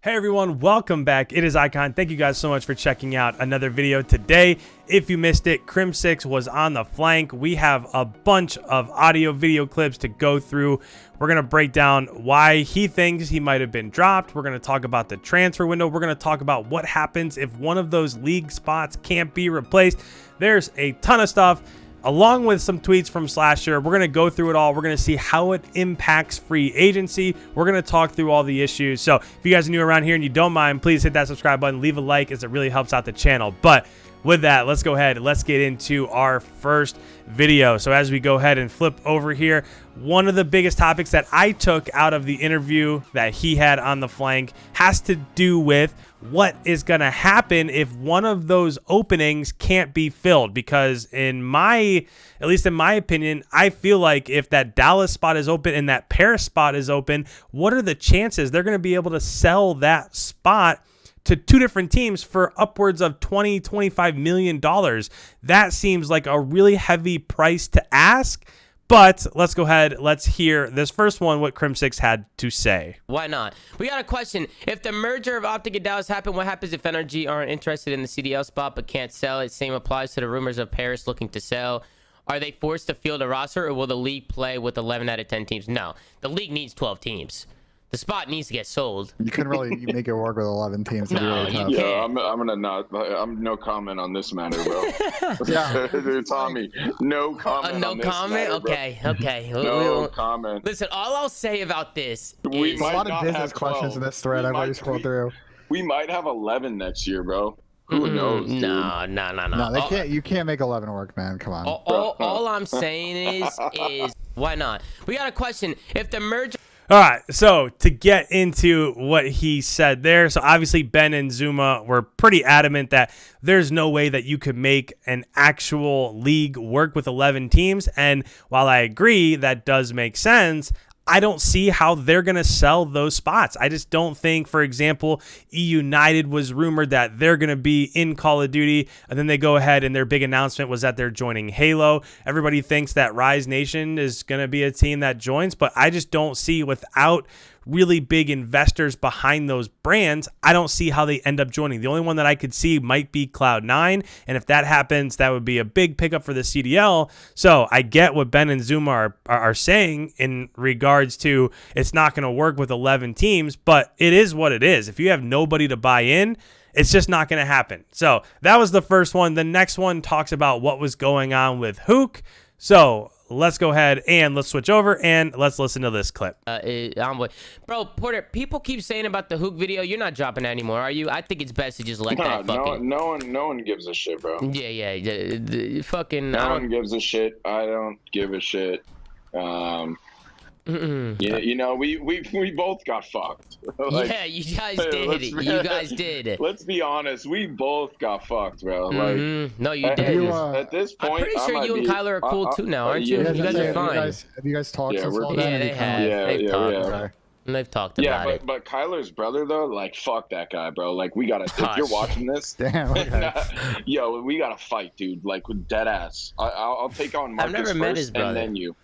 Hey everyone, welcome back. It is Icon. Thank you guys so much for checking out another video today. If you missed it, CRIMSIX was on the flank. We have a bunch of audio video clips to go through. We're going to break down why he thinks he might have been dropped. We're going to talk about the transfer window. We're going to talk about what happens if one of those league spots can't be replaced. There's a ton of stuff, along with some tweets from Slasher. We're going to go through it all. We're going to see how it impacts free agency. We're going to talk through all the issues. So if you guys are new around here and you don't mind, please hit that subscribe button, leave a like, as it really helps out the channel. But with that, let's go ahead. Let's get into our first video. So as we go ahead and flip over here, one of the biggest topics that I took out of the interview that he had on the flank has to do with what is going to happen if one of those openings can't be filled. Because at least in my opinion, I feel like if that Dallas spot is open and that Paris spot is open, what are the chances they're going to be able to sell that spot to two different teams for upwards of $20-25 million? That seems like a really heavy price to ask. But let's go ahead. Let's hear this first one, what CRIMSIX had to say. Why not? We got a question. If the merger of Optic and Dallas happened, what happens if NRG aren't interested in the CDL spot but can't sell it? Same applies to the rumors of Paris looking to sell. Are they forced to field a roster, or will the league play with 11 out of 10 teams? No. The league needs 12 teams. The spot needs to get sold. You couldn't really make it work with 11 teams. No, really you tough. can't. Yeah, I'm gonna not. I'm no comment on this matter, bro. Yeah. Dude, Tommy, no comment. No on this comment? matter, bro. Okay. No comment. Listen, all I'll say about this We is... might A lot of not business have questions 12. in this thread. I've already scrolled through. We might have 11 next year, bro. Who knows? Dude? No. No, they can't. You can't make 11 work, man. Come on. All I'm saying is why not? We got a question. If the merger... All right, so to get into what he said there, so obviously Ben and Zuma were pretty adamant that there's no way that you could make an actual league work with 11 teams. And while I agree that does make sense, I don't see how they're going to sell those spots. I just don't think, for example, United was rumored that they're going to be in Call of Duty, and then they go ahead and their big announcement was that they're joining Halo. Everybody thinks that Rise Nation is going to be a team that joins, but I just don't see, without really big investors behind those brands, I don't see how they end up joining. The only one that I could see might be Cloud9, and if that happens, that would be a big pickup for the CDL. So I get what Ben and Zuma are saying in regards to it's not going to work with 11 teams, but it is what it is. If you have nobody to buy in, it's just not going to happen. So that was the first one. The next one talks about what was going on with Huke. So let's go ahead and let's switch over and let's listen to this clip. Bro, Porter, people keep saying about the Huke video, you're not dropping that anymore, are you? I think it's best to just let that fucking... No one gives a shit, bro. Yeah. Fucking... No one gives a shit. I don't give a shit. Yeah, you know, we both got fucked. Like, yeah, you guys did. You guys did. Let's be honest, we both got fucked, bro. Like, no, you did. At this point, I'm pretty sure you and Kyler are cool too now, aren't you? Yeah, You guys are fine. Have you guys talked since all that? Yeah, they have. They've talked. Okay. They've talked about it. But Kyler's brother though, like, fuck that guy, bro. Like, we gotta. If you're watching this, damn. Okay. Yo, we gotta fight, dude. Like, with dead ass. I'll take on Marcus I've never met first, his brother. and then you.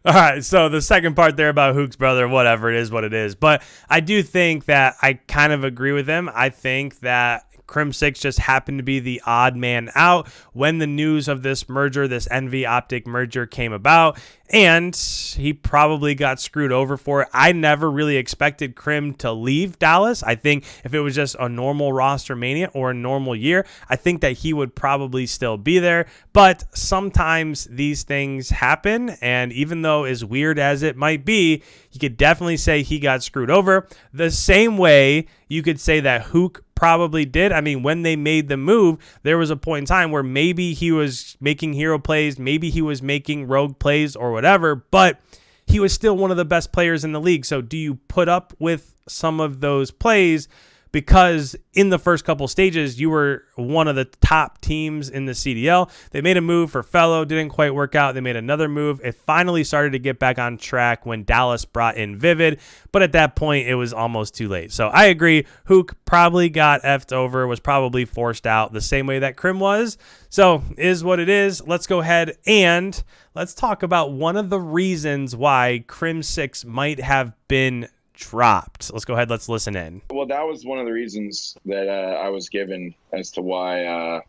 All right, so the second part there about Huke's brother, whatever, it is what it is. But I do think that I kind of agree with him. I think that CRIMSIX just happened to be the odd man out when the news of this merger, this NV Optic merger came about, and he probably got screwed over for it. I never really expected Crim to leave Dallas. I think if it was just a normal roster Mania or a normal year, I think that he would probably still be there. But sometimes these things happen, and even though as weird as it might be, you could definitely say he got screwed over. The same way you could say that Huke probably did. I mean, when they made the move, there was a point in time where maybe he was making hero plays, maybe he was making rogue plays or whatever, but he was still one of the best players in the league. So do you put up with some of those plays because in the first couple stages, you were one of the top teams in the CDL? They made a move for Fellow, didn't quite work out. They made another move. It finally started to get back on track when Dallas brought in Vivid, but at that point, it was almost too late. So I agree, Huke probably got effed over, was probably forced out the same way that Crim was. So is what it is. Let's go ahead and let's talk about one of the reasons why CRIMSIX might have been dropped. Let's go ahead. Let's listen in. Well, that was one of the reasons that I was given as to why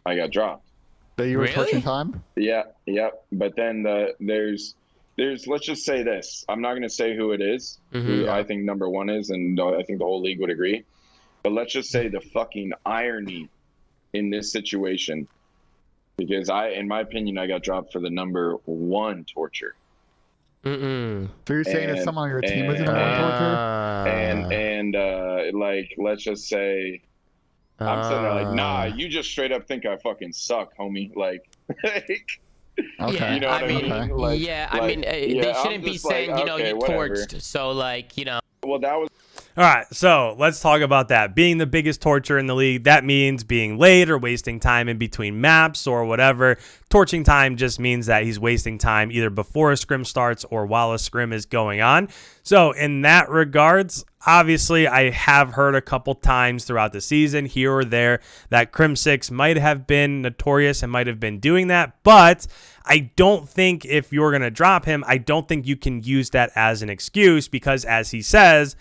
I got dropped. That you were Really? torching time? Yeah. But then there's let's just say this. I'm not going to say who it is, who I think number one is, and I think the whole league would agree. But let's just say the fucking irony in this situation, because in my opinion, I got dropped for the number one torture. So you're saying if someone on your team was in a torture? Like, let's just say, I'm sitting there like, nah, you just straight up think I fucking suck, homie. Like, Okay. Yeah, you know what I mean? Okay. Like, they shouldn't be saying, like, you know, okay, you whatever. torched. So, like, you know. Well, that was. All right, so let's talk about that. Being the biggest torture in the league, that means being late or wasting time in between maps or whatever. Torching time just means that he's wasting time either before a scrim starts or while a scrim is going on. So in that regards, obviously I have heard a couple times throughout the season here or there that CRIMSIX might have been notorious and might have been doing that, but I don't think if you're going to drop him, I don't think you can use that as an excuse because as he says,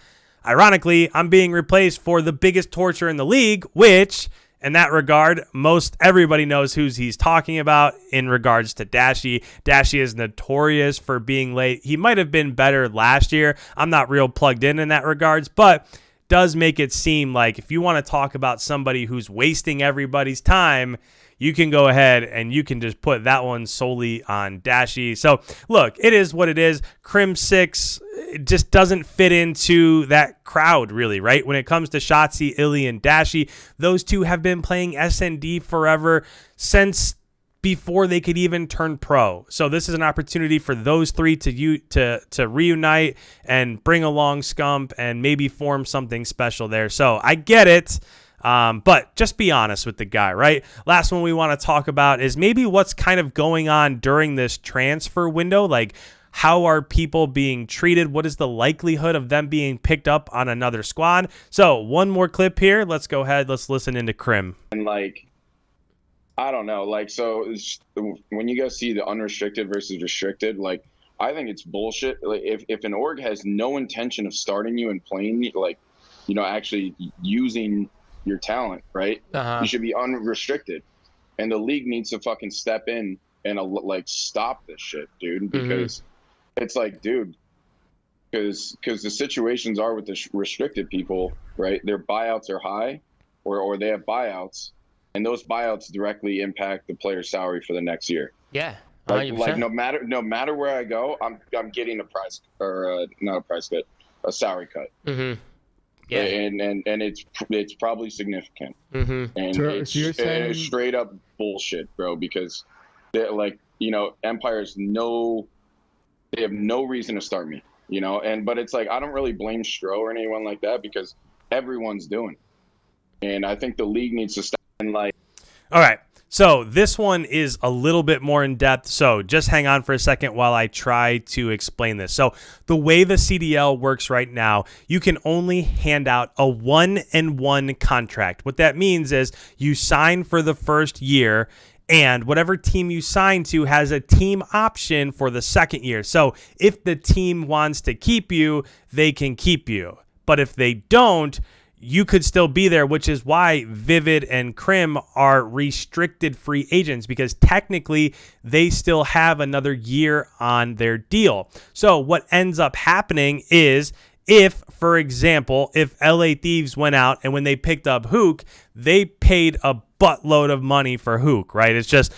ironically, I'm being replaced for the biggest torture in the league, which, in that regard, most everybody knows who he's talking about in regards to Dashy. Dashy is notorious for being late. He might have been better last year. I'm not real plugged in that regards, but does make it seem like if you want to talk about somebody who's wasting everybody's time, you can go ahead and you can just put that one solely on Dashy. So, look, it is what it is. CRIMSIX just doesn't fit into that crowd, really, right? When it comes to Shotzi, Illy, and Dashy, those two have been playing SND forever since before they could even turn pro. So this is an opportunity for those three to reunite and bring along Scump and maybe form something special there. So I get it. But just be honest with the guy, right? Last one we want to talk about is maybe what's kind of going on during this transfer window. Like, how are people being treated? What is the likelihood of them being picked up on another squad? So one more clip here. Let's go ahead. Let's listen into Crim. And like, I don't know. Like, so when you guys see the unrestricted versus restricted, like, I think it's bullshit. Like, if an org has no intention of starting you and playing, like, you know, actually using your talent, right? You should be unrestricted, and the league needs to fucking step in and like stop this shit, dude. Because it's like, dude, because the situations are with the restricted people, right? Their buyouts are high, or they have buyouts, and those buyouts directly impact the player's salary for the next year. Yeah, like no matter where I go, I'm getting a price or not a price cut, a salary cut. Yeah, and it's probably significant. And it's straight up bullshit, bro. Because they're like, you know, Empire's they have no reason to start me, you know. But it's like, I don't really blame Stro or anyone like that because everyone's doing it. And I think the league needs to stop and like. All right. So this one is a little bit more in depth. So just hang on for a second while I try to explain this. So the way the CDL works right now, you can only hand out a 1-and-1 contract. What that means is you sign for the first year, and whatever team you sign to has a team option for the second year. So if the team wants to keep you, they can keep you. But if they don't, you could still be there, which is why Vivid and Crim are restricted free agents, because technically they still have another year on their deal. So what ends up happening is if, for example, if LA Thieves went out and when they picked up Huke, they paid a buttload of money for Huke, right? It's just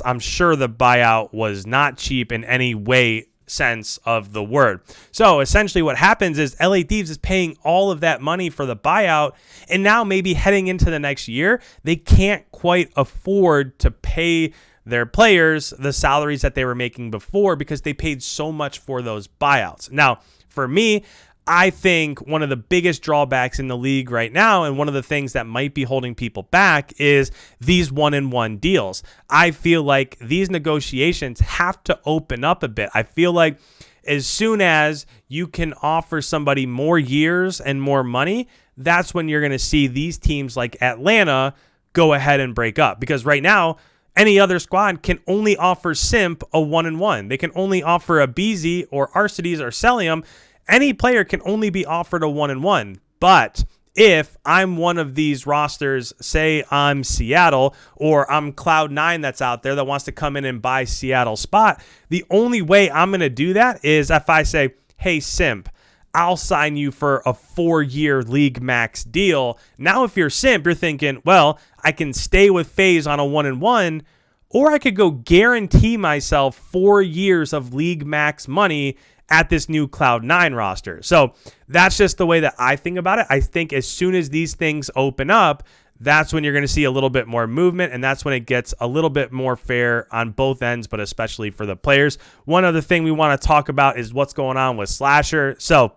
I'm sure the buyout was not cheap in any way sense of the word. So essentially what happens is LA Thieves is paying all of that money for the buyout, and now maybe heading into the next year, they can't quite afford to pay their players the salaries that they were making before because they paid so much for those buyouts. Now, for me, I think one of the biggest drawbacks in the league right now, and one of the things that might be holding people back, is these 1-and-1 deals. I feel like these negotiations have to open up a bit. I feel like as soon as you can offer somebody more years and more money, that's when you're going to see these teams like Atlanta go ahead and break up. Because right now, any other squad can only offer Simp a 1-and-1. They can only offer a BZ or Arcides or Celium. any player can only be offered a 1-1. But if I'm one of these rosters, say I'm Seattle or I'm Cloud9 that's out there that wants to come in and buy Seattle's spot, the only way I'm going to do that is if I say, hey, Simp, I'll sign you for a 4-year league max deal. Now, if you're Simp, you're thinking, well, I can stay with FaZe on a 1-1, or I could go guarantee myself 4 years of league max money at this new Cloud9 roster. So that's just the way that I think about it. I think as soon as these things open up, that's when you're going to see a little bit more movement, and that's when it gets a little bit more fair on both ends, but especially for the players. One other thing we want to talk about is what's going on with Slasher. So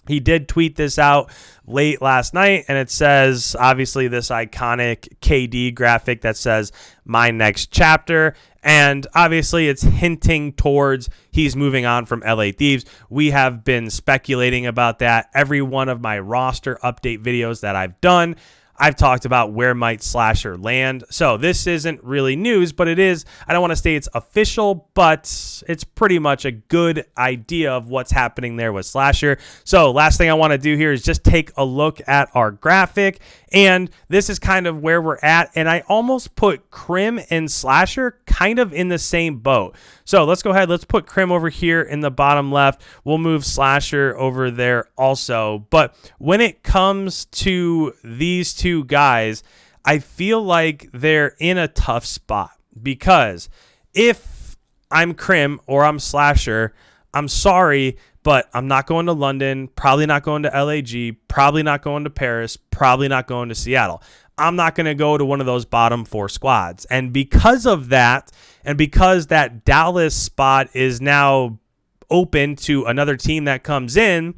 he did tweet this out late last night, and it says, obviously, this iconic KD graphic that says, my next chapter. And obviously, it's hinting towards he's moving on from LA Thieves. We have been speculating about that. Every one of my roster update videos that I've done, I've talked about where might Slasher land. So this isn't really news, but it is. I don't want to say it's official, but it's pretty much a good idea of what's happening there with Slasher. So last thing I want to do here is just take a look at our graphic. And this is kind of where we're at. And I almost put Crim and Slasher kind of in the same boat. So let's go ahead. Let's put Crim over here in the bottom left. We'll move Slasher over there also. But when it comes to these two guys, I feel like they're in a tough spot, because if I'm Crim or I'm Slasher, I'm sorry, but I'm not going to London, probably not going to LAG, probably not going to Paris, probably not going to Seattle. I'm not going to go to one of those bottom 4 squads. And because of that, and because that Dallas spot is now open to another team that comes in,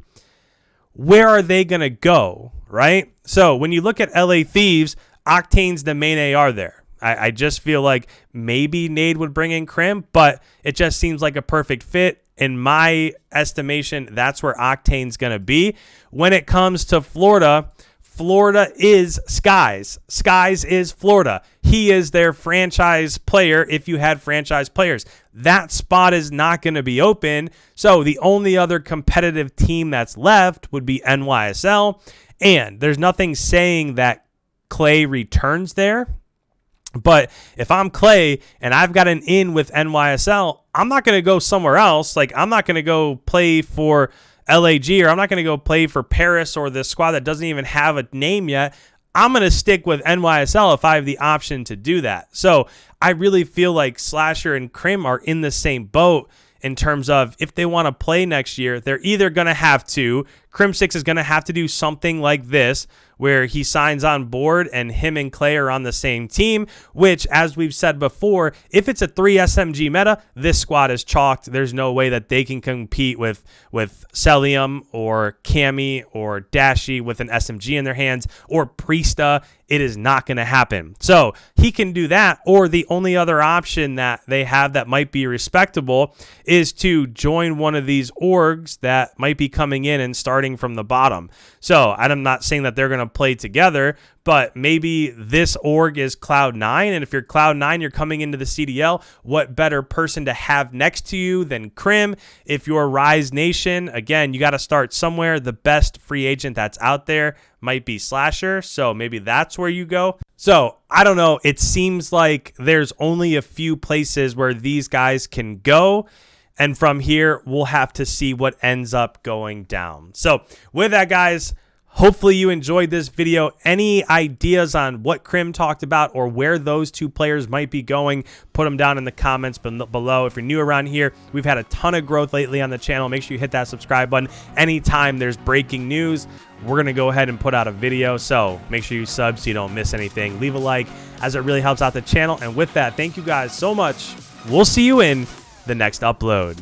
where are they going to go, right? So when you look at LA Thieves, Octane's the main AR there. I just feel like maybe Nade would bring in Crim, but it just seems like a perfect fit. In my estimation, that's where Octane's going to be. When it comes to Florida, Florida is Skies. Skies is Florida. He is their franchise player if you had franchise players. That spot is not going to be open. So the only other competitive team that's left would be NYSL. And there's nothing saying that Clay returns there. But if I'm Clay and I've got an in with NYSL, I'm not going to go somewhere else. Like, I'm not going to go play for LAG, or I'm not going to go play for Paris or the squad that doesn't even have a name yet. I'm going to stick with NYSL if I have the option to do that. So I really feel like Slasher and Crim are in the same boat in terms of if they want to play next year, they're either going to have to, CRIMSIX is going to have to do something like this, where he signs on board and him and Clay are on the same team, which, as we've said before, if it's a 3 SMG meta, this squad is chalked. There's no way that they can compete with Celium or Cammy or Dashy with an SMG in their hands, or Priesta. It is not going to happen. So he can do that, or the only other option that they have that might be respectable is to join one of these orgs that might be coming in and starting from the bottom. So I'm not saying that they're going to play together, but maybe this org is Cloud9, and if you're Cloud9, you're coming into the CDL, what better person to have next to you than Crim? If you're Rise Nation, again, you got to start somewhere. The best free agent that's out there might be Slasher, so maybe that's where you go. So I don't know. It seems like there's only a few places where these guys can go, and from here, we'll have to see what ends up going down. So with that, guys, hopefully you enjoyed this video. Any ideas on what Crim talked about or where those two players might be going, put them down in the comments below. If you're new around here, we've had a ton of growth lately on the channel. Make sure you hit that subscribe button. Anytime there's breaking news, we're going to go ahead and put out a video. So make sure you sub so you don't miss anything. Leave a like, as it really helps out the channel. And with that, thank you guys so much. We'll see you in the next upload.